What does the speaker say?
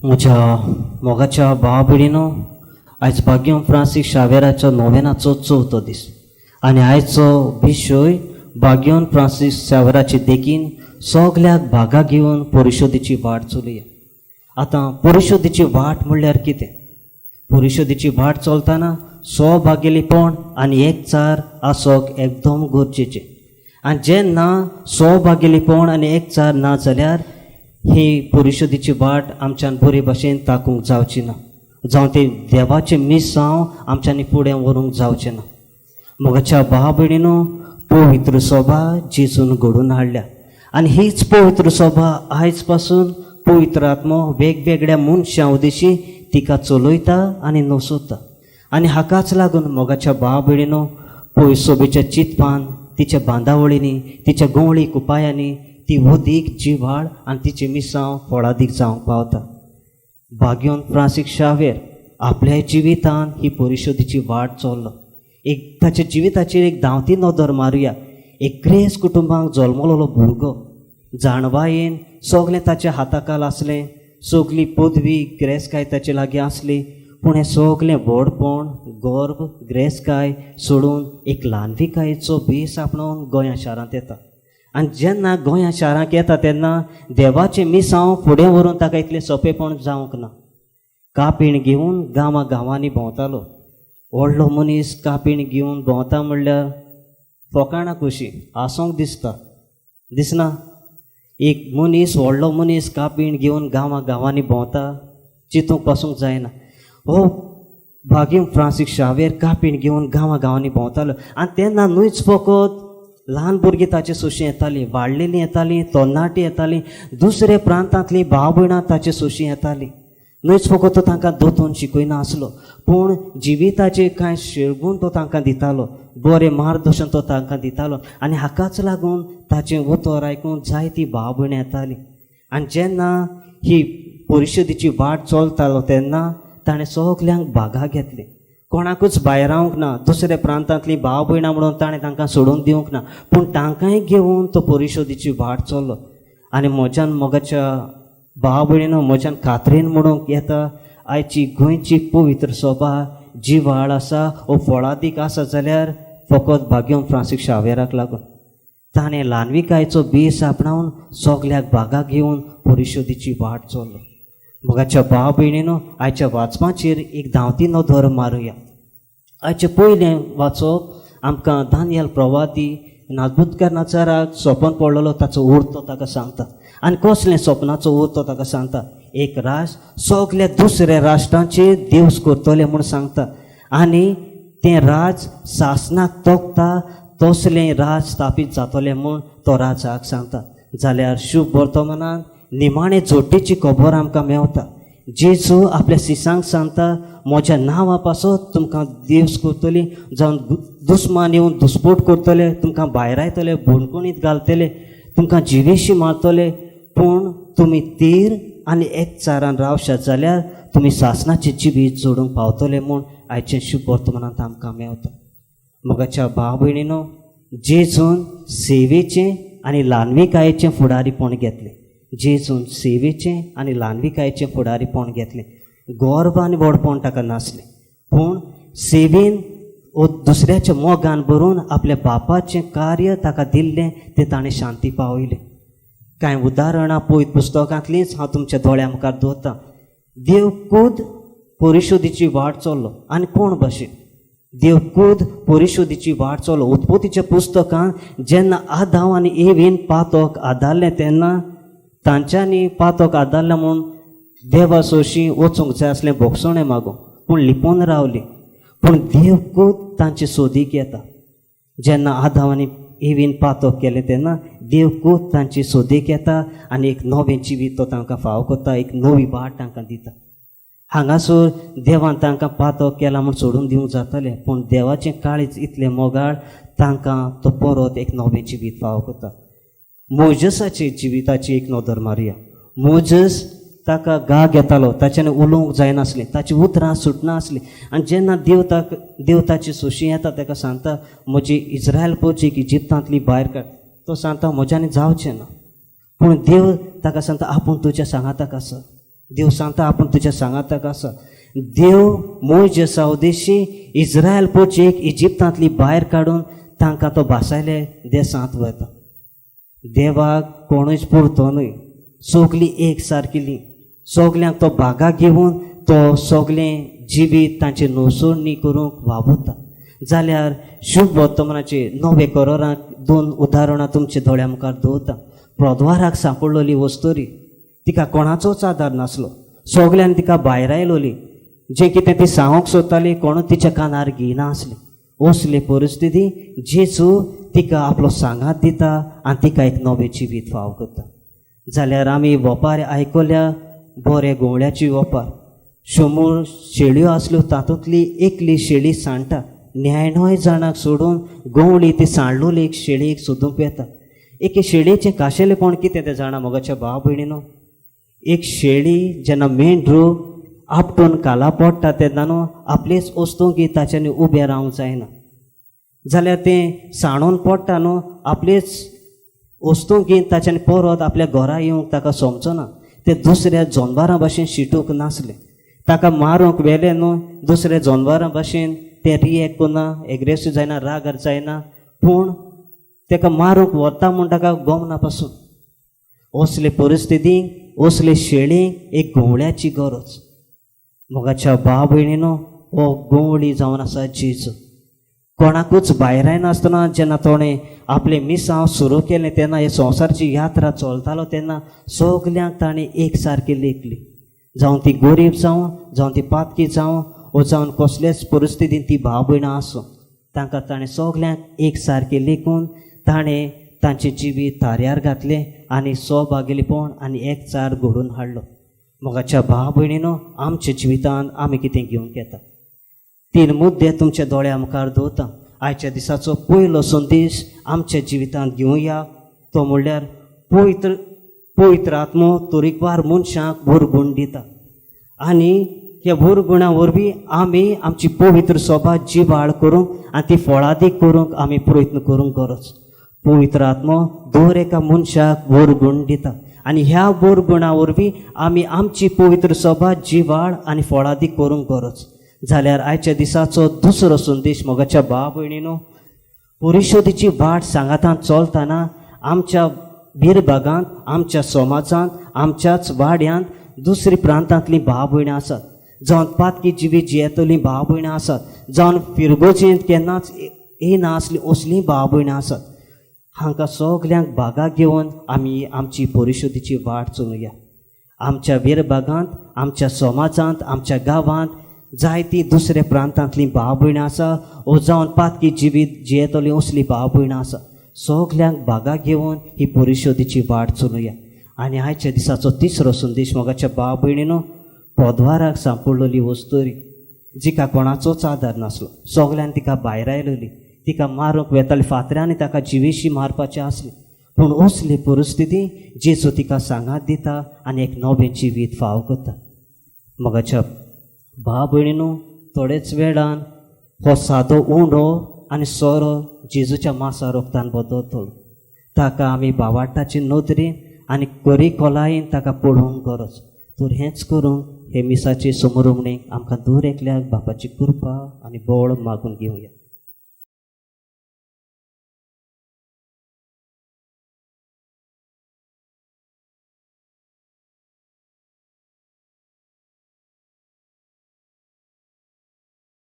म्हज्या मोगाच्या भावा भयणीनो, आयज भाग्यम फ्रांसीस शावेराचो नोवेनाचो चवथो दीस आनी आयचो विशय भाग्यम फ्रांसीस शावेराचे देखीन सगल्याक भागा घेवन परिशोधीची वाट चलुया. आतां परिशोधीची वाट म्हणल्यार कितें? परिशोधीची वाट चलतना स्वभागेलीपण आनी एकचार आसोंक एकदम गरजेचें. आनी जेन्ना स्वभागेलीपण आनी एकचार ना जाल्यार ही परिशोधीची वाट आमच्यान बरे भाशेन ताकूंक जावची ना, जावं ते देवाचें मिसांव आमच्यांनी फुडें व्हरूंक जावचें ना. मोगाच्या भावा भयणीनो, पवित्र सभा जेजून घडोवन हाडल्या आनी हीच पवित्र सभा आयज पासून पवित्र आत्मो वेगवेगळ्या मनशां उदेशी तिका चलयता आनी नसोता. आनी हाकाच लागून मोगाच्या भावा भयणीनो, पवित्र सभेच्या चिंतपान, तिच्या बांदावळींनी, तिच्या गवळीक उपायांनी ती उदीक जिवाळ आनी तिचे मिसांव फळादीक जावंक पावता. भाग्यवन फ्रांसीस शावेर आपल्या जिवितान ही परिशोधीची वाट चल्लो. एक ताच्या जिविताचेर एक धांवती नदर मारुया. एक ग्रेस कुटुंबांक जल्मलोलो भुरगो, जाणवायेन सगलें ताच्या हाताखाल आसलें, सगली पदवी ग्रेसकाय ताचे लागीं आसली, पूण हें सगलें व्हडपण, गर्भ, ग्रेसकाय सोडून एक ल्हानविकायेचो भेस आपणावन गोंया शारांत येता. आनी जेन्ना गोंया शारांत येता तेन्ना देवाचें मिसांव फुडें व्हरून ताका इतलें सोंपेपण जावंक ना. कापीण घेवन गांवांनी भोंवतालो. व्हडलो मनीस कापीण घेवन भोंवता म्हणल्यार फकाणां कशी आसोंक दिसना. एक मनीस, व्हडलो मनीस कापीण घेवन गांवांनी भोंवता, चिंतूंक पासूंक जायना. हो भाग्यम फ्रांसीस शावेर कापीण घेवन गांवांनी भोंवतालो. आनी तेन्ना न्हूच फकत ल्हान भुरगीं ताचे सोशी येतालीं, वाडलेलीं येतालीं, तरणाटीं येतालीं, दुसरे प्रांतांतलीं भाव भयणां ताचे सोशी येतालीं. न्हूच फकत तो तांकां दोतोन शिकयना आसलो, पूण जिविताचे कांय शेळगूण तो तांकां दितालो, बरें मार्गदर्शन तो तांकां दितालो. आनी हाकाच लागून ताचें उतर आयकून जायतीं भाव भयणां येतालीं. आनी जेन्ना ही परिशोधीची वाट चलतालो तेन्ना ताणें सगल्यांक भागा घेतली. कोणाकूच भायर रावंक ना, दुसऱ्या प्रांतांतलीं भाव भयणां म्हणून ताणें तांकां सोडून दिवंक ना, पूण तांकांय घेवन तो परिशोधीची वाट चल्लो. आनी म्हज्यान मोगाच्या भाव भयणीनो, म्हज्यान खात्रेन म्हणूंक येता, आयची गोंयची पवित्र सभा जिवाळ आसा वो फळादीक आसा जाल्यार फकत भाग्यम फ्रांसीस शावेराक लागून. ताणें ल्हानविकायेचो भेस आपणावन सगल्याक भागा घेवन परिशोधीची वाट चल्लो. मोगाच्या भाव भयणीनो, आयच्या वाचपाचेर एक धांवती नदर मारुया. आयचें पयलें वाचप आमकां दानियल प्रवादी नाबुकदनेस्सराक सपन पडलेलो ताचो उर्थ ताका सांगता. आनी कसलें सपनाचो उर्थ ताका सांगता? एक राष्ट्र सगल्या दुसऱ्या राष्ट्रांचेर देवस करतले म्हूण सांगता. आनी तें राज सासनाक तोखता तसलें राज स्थापीत जातलें म्हूण तो राजाक सांगता. जाल्यार शुभ वर्तमानान निमाणे जोडीची खबर आमकां मेवता. जेजू आपल्या शिसांक सांगता, म्हज्या नांवा पासत तुमकां दिवस करतली, जावन दुस्मान येवन दुस्पोट करतले, तुमकां भायर आयतले, बोणकुणीत घालतले, तुमकां जिवेशी मारतले, पूण तुमी तीर आनी एकचारान रावशात जाल्यार तुमी सासनाचे जिवीत जोडूंक पावतले म्हूण आयचे शुभ वर्तमानांत आमकां मेवता. मोगाच्या भाव भयणीनो, जेजून सेवेचें आनी ल्हानविकायेचें फुडारीपण घेतलें. जेजून सेवेचें आनी ल्हानविकायेचें फुडारीपण घेतलें. गर्व आनी व्हडपण ताका नासलें, पूण सेवेन वो दुसऱ्याच्या मोगान भरून आपल्या बापाचें कार्य ताका दिल्लें तें ताणें शांती पावयलें. कांय उदाहरणां पळयत पुस्तकांतलींच हांव तुमच्या दोळ्या मुखार दवरतां. देव खूद परिशोधीची वाट चल्लो. आनी कोण भाशेन देव खूद परिशोधीची वाट चल्लो. उत्पत्तीच्या पुस्तकांत जेन्ना आदाम आनी एवीन पातोक आदारलें तेन्ना तांच्यांनी पातोक आदारलें म्हूण देवा सोशी वचूंक जाय आसलें भोगसणें मागूंक, पूण लिपोवन रावलीं. पूण देव खूद तांचे सोदीक येता. जेन्ना आदाम आनी एवीन पातोक केलें तेन्ना देव खूद तांची सोदीक येता आनी एक नवें जिवीत तो तांकां फाव करता, एक नवी वाट तांकां दिता. हांगासर देवान तांकां पातोक केला म्हूण सोडून दिवंक जातालें, पूण देवाचें काळीज इतलें मोगाळ तांकां तो परत एक नवें जिवीत फाव करता. मोजसाचे जिविताची एक नदर मारुया. मोजस ताका गाग येतालो, ताच्यान उलोवंक जायनासलें, ताची उतरां सुटना आसलीं. आनी जेन्ना देव ताची सोशी येता ताका सांगता, म्हजी इस्रायल प्रजेक इजिप्तांतली भायर काड. तो सांगता, म्हज्यानी जावचें ना. पूण देव ताका सांगता, आपूण तुज्या सांगाताक आसा. देव सांगता आपण तुझ्या सांगाताक आसा. देव मोइजेसा उद्देशी इस्रायल पोचेक इजिप्तांतली भायर काडून तांकां तो भासायले देसांत वता. देवाक कोणूच पुरतो न्हय, सगलीं एक सारकिली. सगल्यांक तो भागाक घेवन तो सगलें जिवीत तांचे नोसोडणी करूंक वावुरता. जाल्यार शुभ वर्तमानाचे 9 करोरांक 2 उदाहरणां तुमच्या दोळ्या मुखार दवरता. प्रद्वाराक सांपडलोली वस्तुरी, तिका कोणाचोच आदार नासलो. सगल्यान तिका भायर आयलोली. जें कितें ती सांगूंक सोदताली कोणूच तिच्या कानार घेयना आसलें. असले परिस्थिती जेजू तिका आपलो सांगात दिता आनी तिका एक नवें जिवीत फाव करता. जाल्यार आमी वोपार आयकल्या बरे गोवळ्याची वोपार. 100 शेळयो आसल्यो तातूंतली एकली शेळी सांडटा. 99 जाणांक सोडून गोवळी ती सांडलोली एक शेळयेक सोदूंक येता. एके शेळयेचें खाशेलेपण कितें तें जाणा मोगाच्या भाव भयणीनो. एक शेळी जेन्ना मेंढरू आपटून काला पडटा तेन्ना न्हू आपलेच वस्तूंक ताच्यानी उबें रावंक जायना. जाल्यार तें सांडून पडटा न्हू आपलेच वस्तूंक घेवन ताच्यानी परत आपल्या घरा येवंक ताका समजना. ते दुसऱ्या जनवारां भाशेन शिटूंक नासलें. ताका मारूंक व्हेलें न्हू दुसऱ्या जनवारां भाशेन ते रिएक्ट करना, एग्रेसीव जायना, रागार जायना. पूण ताका मारूंक वता म्हूण ताका गमना पासून. असले परिस्थितीक असले शेळयेक एक गोवळ्याची गरज. मोगाच्या भाव भयणीनो, हो गोवळी जावन आसा जेजू. कोणाकूच भायर नासतना जेन्ना ताणें आपलें मिसांव सुरू केलें तेन्ना हे संवसाराची यात्रा चलतालो तेन्ना सगल्यांक ताणें एक सारकी लेखली. जावं ती गरीब जावं ती पातकी जावं वो जावन कसलेच परिस्थितीन ती भाव भयणां आसूं, तांकां ताणें सगल्यांक एक सारकी लेखून ताणें तांचें जिवीत ताऱ्यार घातलें आनी सोभागिलीपण आनी एकचार घडोवन हाडलो. मोगाच्या भाव भयणीनो, आमच्या जिवितांत आमी कितें घेवंक येता 3 मुद्दे तुमच्या दोळ्या मुखार दवरता. आयच्या दिसाचो पयलो संदेश आमच्या जिवितांत घेवया. तो म्हणल्यार पवित्र आत्मो तोरीकवार मनशाक भरगूण दिता आनी ह्या भरगुणा वरवीं आमी आमची पवित्र सभा जिवाळ करूंक आनी ती फळादीक करूंक आमी प्रयत्न करूंक गरज. पवित्र आत्मो दर एका मनशाक भरगूण दिता आनी ह्या भरगुणा वरवीं आमी आमची पवित्र सभा जिवाळ आनी फळादीक करूंक गरज. जाल्यार आयच्या दिसाचो दुसरो संदेश मोगाच्या भाव भयणीनो, परिशोधीची वाट सांगातान चलतना आमच्या बिरभागांत, आमच्या समाजांत, आमच्याच वाड्यांत दुसरी प्रांतांतलीं भाव भयणां आसात. जावन पातकी जिवीत जियेतलीं भाव भयणां आसात. जावन फिरगोजेंत केन्नाच येना आसलीं असलीं भाव भयणां आसात. हांकां सगल्यांक भागाक घेवन आमी आमची परिशोधीची वाट चलुया. आमच्या विरभागांत, आमच्या समाजांत, आमच्या गांवांत जायतीं दुसऱ्या प्रांतांतलीं भाव भयणां आसा. वो जावन पातकी जिवीत जियेतलीं असलीं भाव भयणां आसा. सगल्यांक भागाक घेवन ही परिशोधीची वाट चलुया. आनी आयच्या दिसाचो तिसरो संदेश मोगाच्या भाव भयणीनो, पोद्वाराक सांपडलोली वस्तुरी, जिका कोणाचोच आदार नासलो. सगल्यान तिका भायर आयलोली. तिका मारूंक वेताली, फातऱ्यांनी ताका जिवेशी मारपाचें आसलें. पूण असली परिस्थिती जेजू तिका सांगात दिता आनी एक नवें जिवीत फाव करता. मोगाच्या भाव भयणीनो, थोडेच वेळान हो सादो उंडो आनी सोरो जेजूच्या मांसा रोगतान बदलतलो. ताका आमी भावार्थाची नदरेन आनी करी खोलायेन ताका पळोवंक गरज. तर हेंच करून हे मिसाचे समोरुमणेक आमकां दर एकल्याक बापाची कृपा आनी बळ मागून घेवया.